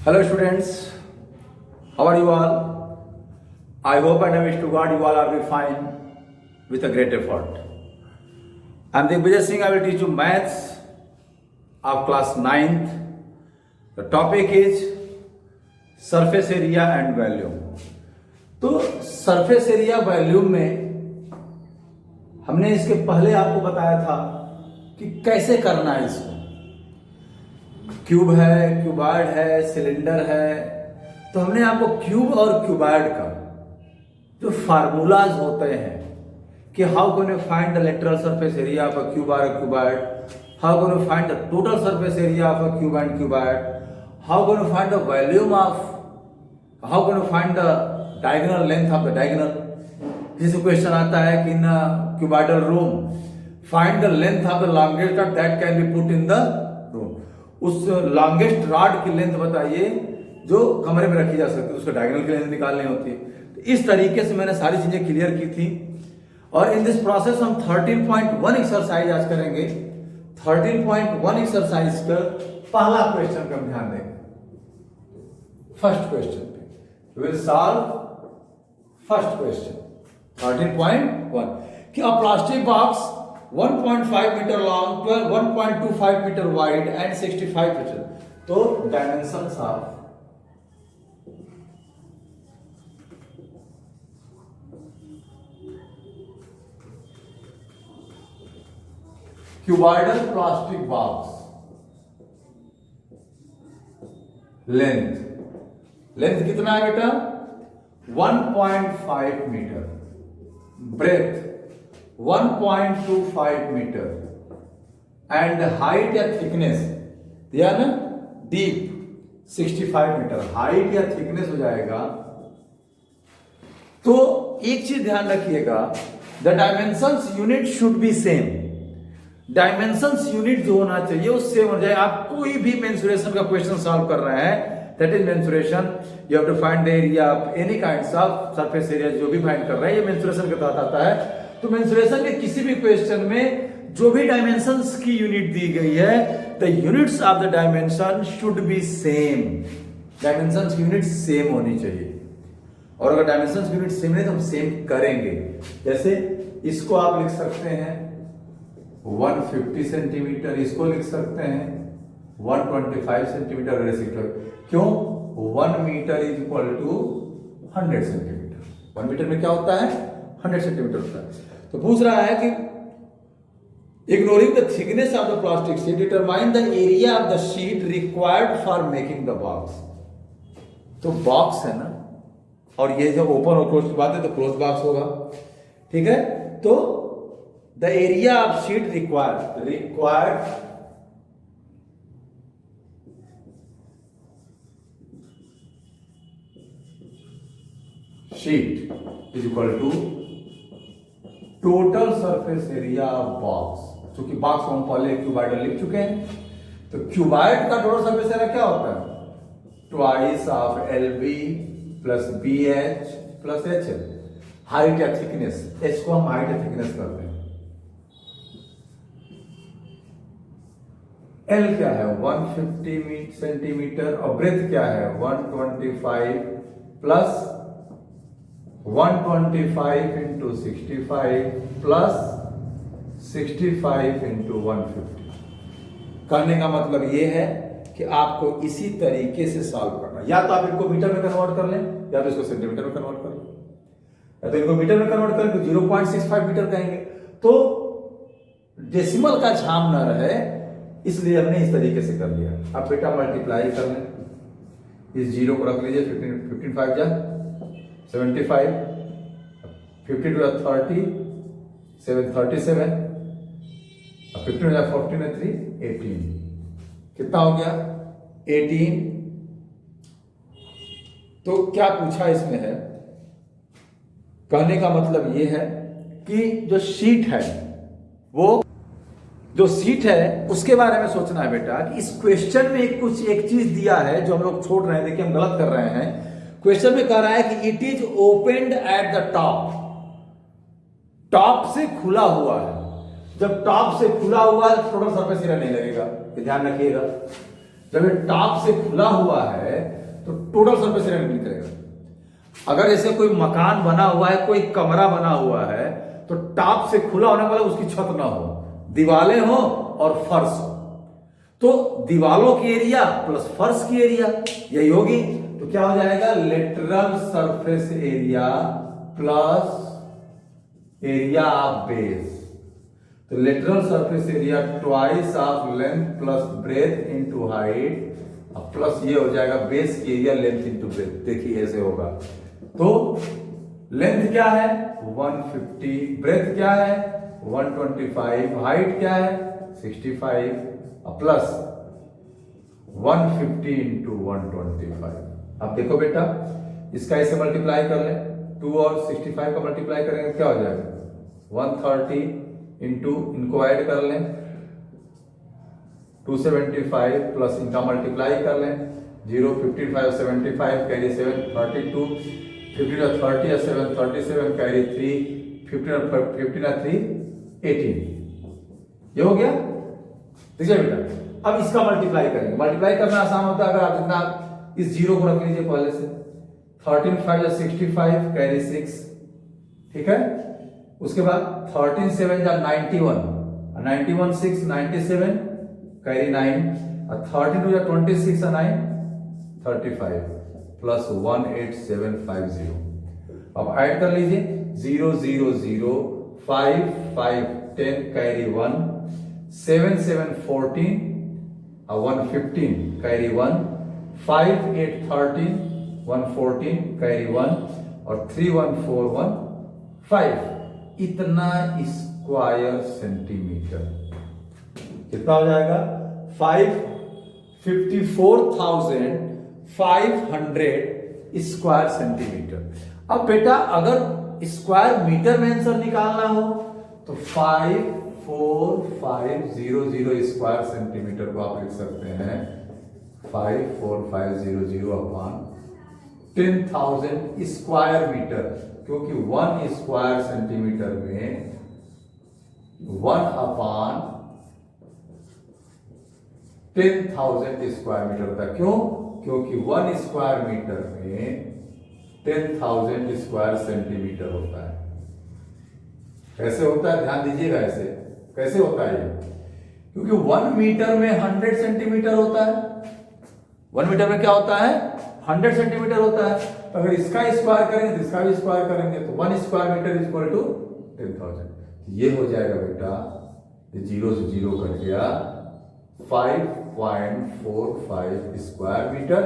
Hello students, how are you all? I hope and I wish to God you all are be fine with a great effort. I am Digvijay Singh. I will teach you maths of class 9th. The topic is surface area and volume. तो surface area volume में हमने इसके पहले आपको बताया था कि कैसे करना है इसको। क्यूब है, क्यूबॉइड है, सिलेंडर है, तो हमने आपको क्यूब और क्यूबॉइड का जो फार्मूलाज होते हैं कि how can you find the lateral surface area of a cube और a cuboid, how can you find the total surface area of a cube and cuboid, how can you find the volume of, how can you find the diagonal length of the diagonal. जैसे question आता है कि in cuboidal room find the length of the longest rod that can be put in the room. उस longest rod की length बताइए जो कमरे में रखी जा सकती है, उसका डायगोनल की लेंथ निकालनी होती है। तो इस तरीके से मैंने सारी चीजें क्लियर की थी और इन दिस प्रोसेस हम 13.1 एक्सरसाइज आज करेंगे। 13.1 एक्सरसाइज का पहला क्वेश्चन का ध्यान देंगे। फर्स्ट क्वेश्चन पे विल सॉल्व फर्स्ट क्वेश्चन 13.1 कि a plastic box 1.5 metre long, 1.25 metre wide and 65 metre. तो dimensions of cuboidal plastic box length कितना है बेटा? 1.5 metre, breadth 1.25 metre and height या थिकनेस दिया ना, डीप 65 मीटर हाइट या थिकनेस हो जाएगा। तो एक चीज ध्यान रखिएगा, the dimensions unit should be same. Dimensions unit जो होना चाहिए वो सेम हो जाए। आप कोई भी मेंसुरेशन का क्वेश्चन सॉल्व कर रहे हैं, that is mensuration, you have to find the area of any kinds of surface area, जो भी फाइंड कर रहे हैं ये मेंसुरेशन के तहत आता है। तो मेंसुरेशन के किसी भी क्वेश्चन में जो भी डायमेंशंस की यूनिट दी गई है, the units of the dimension should be same. Dimensions की यूनिट सेम होनी चाहिए, और अगर डायमेंशंस की यूनिट सेम नहीं तो हम सेम करेंगे। जैसे इसको आप लिख सकते हैं 150 सेंटीमीटर, इसको लिख सकते हैं 125 सेंटीमीटर, क्यों? 1 metre is equal to 100 centimetre. 1 metre में क्या होता है? 100 सेंटीमीटर होता है। तो पूछ रहा है कि ignoring the thickness of the plastic sheet determine the area of the sheet required for making the box. तो बॉक्स है ना, और ये जब ओपन और क्लोज की बात है तो क्लोज बॉक्स होगा, ठीक है। तो the area of sheet required sheet is equal to total surface area of box. क्योंकि बॉक्स को हम पहले क्यूबॉइड लिख चुके हैं, तो क्यूबॉइड का टोटल सरफेस एरिया क्या होता है? Twice of LB plus BH plus HL। Height या थिकनेस, H को हम हाइट या थिकनेस करते हैं। L क्या है? 150 सेंटीमीटर, और ब्रेथ क्या है? 125 प्लस 125 इंटू 65 प्लस 65 इंटू 150। करने का मतलब ये है कि आपको इसी तरीके से सॉल्व करना, या तो आप इनको मीटर में कन्वर्ट कर लें, या तो इसको सेंटीमीटर में कन्वर्ट कर लें, या तो इनको मीटर में कन्वर्ट करें तो 0.65 मीटर कहेंगे। तो डेसिमल का झाम न रहे, इसलिए हमने इस तरीके से कर लिया। अब बेटा मल्टीप्लाई कर लें, इस जीरो को रख लीजिए, 15 5 जा 75, 50 टू 30, 7 37, 15 या 14 है 3 18। कितना हो गया? 18। तो क्या पूछा इसमें है? कहने का मतलब यह है कि जो शीट है, वो जो सीट है उसके बारे में सोचना है बेटा कि इस क्वेश्चन में एक चीज दिया है जो हम लोग छोड़ रहे हैं। देखिए हम गलत कर रहे हैं। क्वेश्चन में कह रहा है कि it is opened at the top, top से खुला हुआ है। जब टॉप से खुला हुआ है टोटल सरफेस एरिया नहीं लगेगा, ध्यान रखिएगा। जब ये टॉप से खुला हुआ है तो टोटल सरफेस एरिया निकलेगा। अगर ऐसे कोई मकान बना हुआ है, कोई कमरा बना हुआ है, तो टॉप से खुला होने वाला उसकी छत ना हो, दीवारें हो और फर्श हो, तो दीवालों की एरिया प्लस फर्श की एरिया यही होगी। तो क्या हो जाएगा, lateral surface area plus area of base. तो lateral surface area twice of length plus breadth into height, plus ये हो जाएगा बेस की एरिया लेंथ इनटू ब्रेथ। देखिए ऐसे होगा। तो लेंथ क्या है 150, ब्रेथ क्या है 125, हाइट क्या है 65, प्लस 150 इंटू 125। अब देखो बेटा, इसका ऐसे मल्टीप्लाई कर ले, 2 और 65 का मल्टीप्लाई करेंगे क्या हो जाएगा 130 इंटू, इनको ऐड कर लें 275 प्लस इनका मल्टीप्लाई कर लें 0, 55, 75 कैरी 7, 32, 15 और 30 और 7, 37 कैरी 3, 15 और 3 18। ये हो गया। देखिए बेटा, अब इसका मल्टीप्लाई करेंगे। मल्टीप्लाई करना आसान होता है, अगर आप जितना इस जीरो को रख लीजिए पहले से। 13 5 65 कैरी 6, ठीक है। उसके बाद 13 7 91, 91 6 97 कैरी 9, और 13 2 26 और 9 35 प्लस 18750। अब ऐड कर लीजिए 0 0 0 5 5 10 कैरी 1, 7 7 14 और 115 कैरी 1, 5 8 13 114 कैरी 1 और 3 1 4 1 5। इतना स्क्वायर सेंटीमीटर कितना हो जाएगा 54,500 स्क्वायर सेंटीमीटर। अब बेटा अगर स्क्वायर मीटर में आंसर निकालना हो तो 54500 स्क्वायर सेंटीमीटर को आप लिख सकते हैं 54500 अपॉन 10,000 स्क्वायर मीटर, क्योंकि 1 स्क्वायर सेंटीमीटर में 1 अपॉन 10,000 स्क्वायर मीटर होता है। क्यों? क्योंकि 1 स्क्वायर मीटर में 10,000 स्क्वायर सेंटीमीटर होता है। कैसे होता है ध्यान दीजिएगा। ऐसे कैसे होता है ये, क्योंकि 1 मीटर में 100 सेंटीमीटर होता है। 1 मीटर में क्या होता है 100 सेंटीमीटर होता है। तो अगर इसका स्क्वायर करेंगे तो इसका भी स्क्वायर करेंगे तो 1 स्क्वायर मीटर इक्वल टू 10,000। ये हो जाएगा बेटा, ये 0 से 0 कट गया 5.45 स्क्वायर मीटर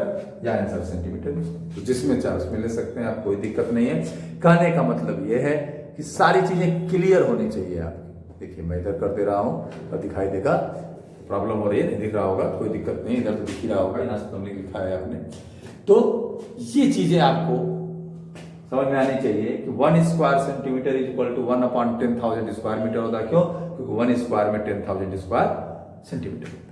या आंसर सेंटीमीटर। तो जिसमें चाहे उसमें ले सकते हैं आप, कोई दिक्कत नहीं है। कहने का मतलब यह है कि सारी चीजें क्लियर होनी चाहिए आपकी। देखिए मैं इधर कर दे रहा हूं तो दिखाई देगा, प्रॉब्लम हो रही है नहीं दिख रहा होगा, कोई दिक्कत नहीं, इधर तो दिख ही रहा होगा, यहाँ से तुमने लिखा है आपने। तो ये चीजें आपको समझ में आनी चाहिए कि 1 square centimetre is equal to 1 upon 10,000 square metre होता है। क्यों? क्योंकि 1 स्क्वायर में 10,000 स्क्वायर सेंटीमीटर होता है।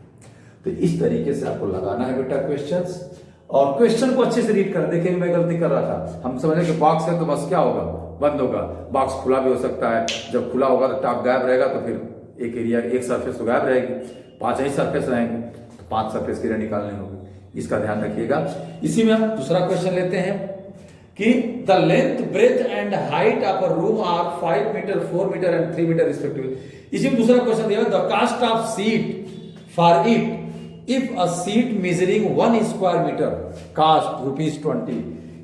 तो इस तरीके से आपको लगाना है बेटा क्वेश्चंस, और क्वेश्चन को अच्छे से रीड कर। देखिए मैं गलती कर रहा था, हम समझे कि बॉक्स है तो बस क्या होगा बंद होगा। बॉक्स खुला भी हो सकता है, जब खुला होगा तो टॉप गायब रहेगा, तो फिर एक एरिया एक सरफेस तो गायब रहेगी, 5 ही सरफेस रहेंगे तो 5 सरफेस की एरिया निकालनी होगी। इसका ध्यान रखिएगा। इसी में हम दूसरा क्वेश्चन लेते हैं कि the length breadth and height of a room are 5 metre 4 metre and 3 metre respectively. इसी में दूसरा क्वेश्चन दिया the cost of sheet for it if a sheet measuring 1 square metre cost ₹20।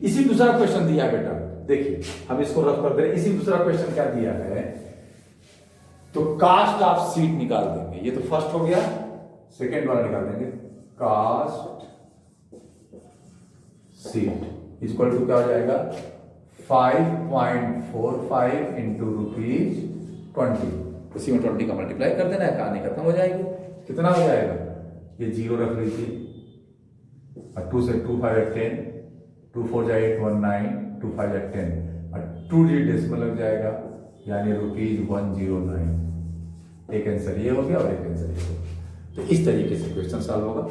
इसी दूसरा क्वेश्चन दिया है बेटा। देखिए हम इसको रफ कर दे रहे। इसी दूसरा क्वेश्चन क्या दिया है, तो कास्ट ऑफ सीट निकाल देंगे। ये तो फर्स्ट हो गया, सेकेंड वाला निकाल देंगे। कास्ट सीट इक्वल टू क्या हो जाएगा 5.45 इंटू ₹20। उसी में 20 का मल्टीप्लाई कर देना है, कहानी खत्म हो जाएगी। कितना हो जाएगा, ये 0 रख लीजिए, और 2 से 2 5 10, 2 4 जाए 8 1 9, 2 5 10, और 2 डेसिमल लग जाएगा, यानी ₹109। एक आंसर ये हो गया और एक आंसर ये हो गया। तो इस तरीके से क्वेश्चन सॉल्व होगा।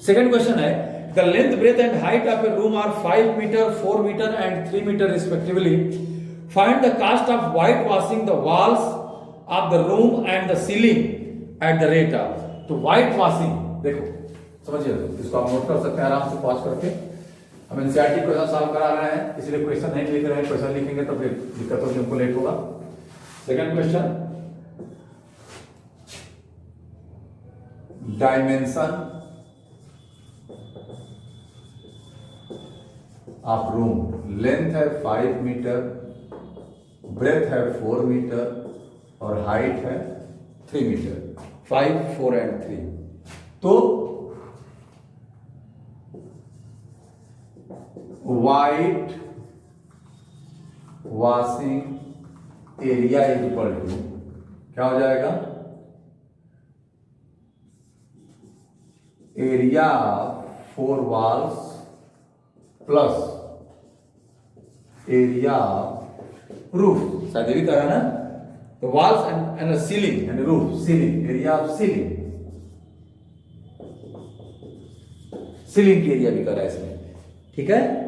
सेकंड क्वेश्चन है the length breadth and height of a room are 5 metre 4 metre and 3 metre respectively. Find the cost of white washing the walls of the room and the ceiling at the rate of. तो white washing देखो समझिए, इसको आप note कर सकते हैं आराम से पॉज करके। हम एनसीईआरटी क्वेश्चन सॉल्व करा रहे हैं, इसलिए क्वेश्चन नहीं लिख रहे हैं, क्वेश्चन लिखेंगे तो फिर दिक्कत होगी, हमको लेट होगा। Second question, dimension of room, length है 5 मीटर, ब्रेथ है 4 मीटर और हाइट है 3 मीटर, 5, 4 एंड 3। तो white washing area is equal to क्या हो जाएगा, area 4 walls plus area roof, शायद भी करा ना, तो walls and ceiling and roof, ceiling area of ceiling, ceiling की एरिया भी करा इसमें, ठीक है।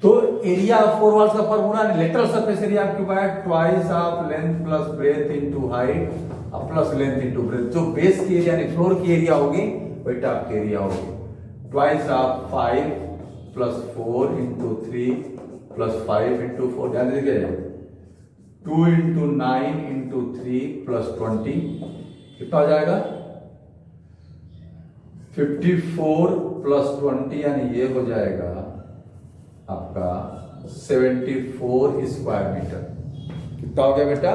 तो एरिया ऑफ 4 वॉल्स का formula lateral surface area occupied twice of length plus breadth into height plus length into breadth, जो बेस की एरिया यानी फ्लोर की एरिया होगी वही टॉप की एरिया होगी, twice of 5 plus 4 into 3 plus 5 into 4, ध्यान दीजिए 2 इंटू 9 इंटू 3 प्लस 20, कितना हो जाएगा 54 प्लस 20, यानी ये हो जाएगा आपका 74 स्क्वायर मीटर। कितना हो गया बेटा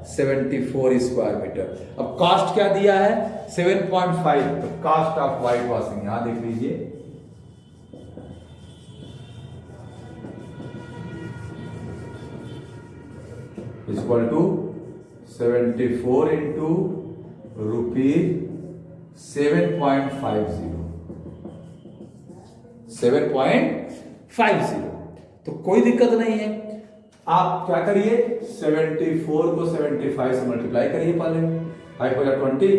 74 स्क्वायर मीटर। अब कॉस्ट क्या दिया है 7.5, तो कॉस्ट ऑफ व्हाइट वॉशिंग यहां देख लीजिए, इक्वल टू 74 इंटू रुपीज 7.50, 7.50। तो कोई दिक्कत नहीं है, आप क्या करिए 74 को 75 से मल्टीप्लाई करिए, पहले 5 हो गया 20,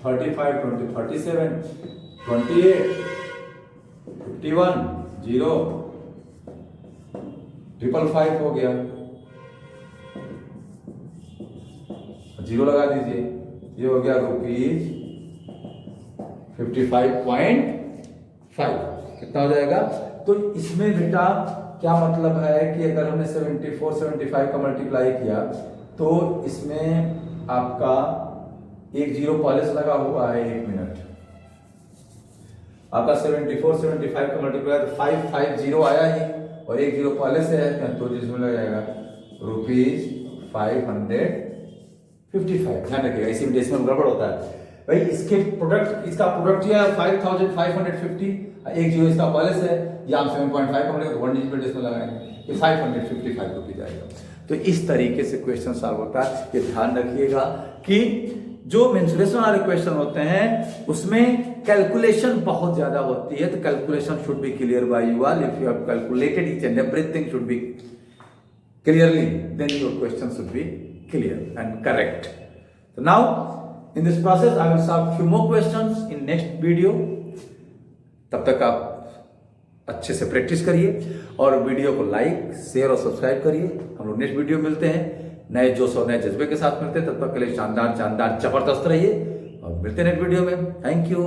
35 20 37 28 51 0 555 हो गया, 0 लगा दीजिए, ये हो गया रुपीज 55.5, कितना हो जाएगा। तो इसमें बेटा क्या मतलब है कि अगर हमने 74 75 का मल्टीप्लाई किया तो इसमें आपका 1 0 पहले से लगा हुआ है, 1 मिनट, आपका 74 75 का मल्टीप्लाई तो 550 आया ही और 1 0 पहले से है तो जिसमें लग जाएगा रुपीज 555। ध्यान रखिएगा, इसी में डेसिमल गड़बड़ होता है भाई। इसके प्रोडक्ट, इसका प्रोडक्ट ये है 5550, 1 0 इसका पहले से है, या हम 7.5 का मिलेगा तो 1 डिजिट पे डेसिमल लगाएंगे, ये 555 रुपीज आएगा। तो इस तरीके से क्वेश्चन सॉल्व होता है। ये ध्यान रखिएगा कि जो मेंसुरेशन वाले क्वेश्चन होते हैं उसमें कैलकुलेशन बहुत ज्यादा होती है, तो calculation should be clear by you all. If you have calculated each and everything should be clearly, then your question should be clear and correct. So now in this process I will solve few more questions in next video. तब तक आप अच्छे से practice करिए और video को like share और subscribe करिए। हम लोग नेक्स्ट वीडियो मिलते हैं, नए जोश और नए जज्बे के साथ मिलते हैं। तब तक के लिए शानदार जबरदस्त रहिए और मिलते हैं नेक्स्ट वीडियो में। Thank you.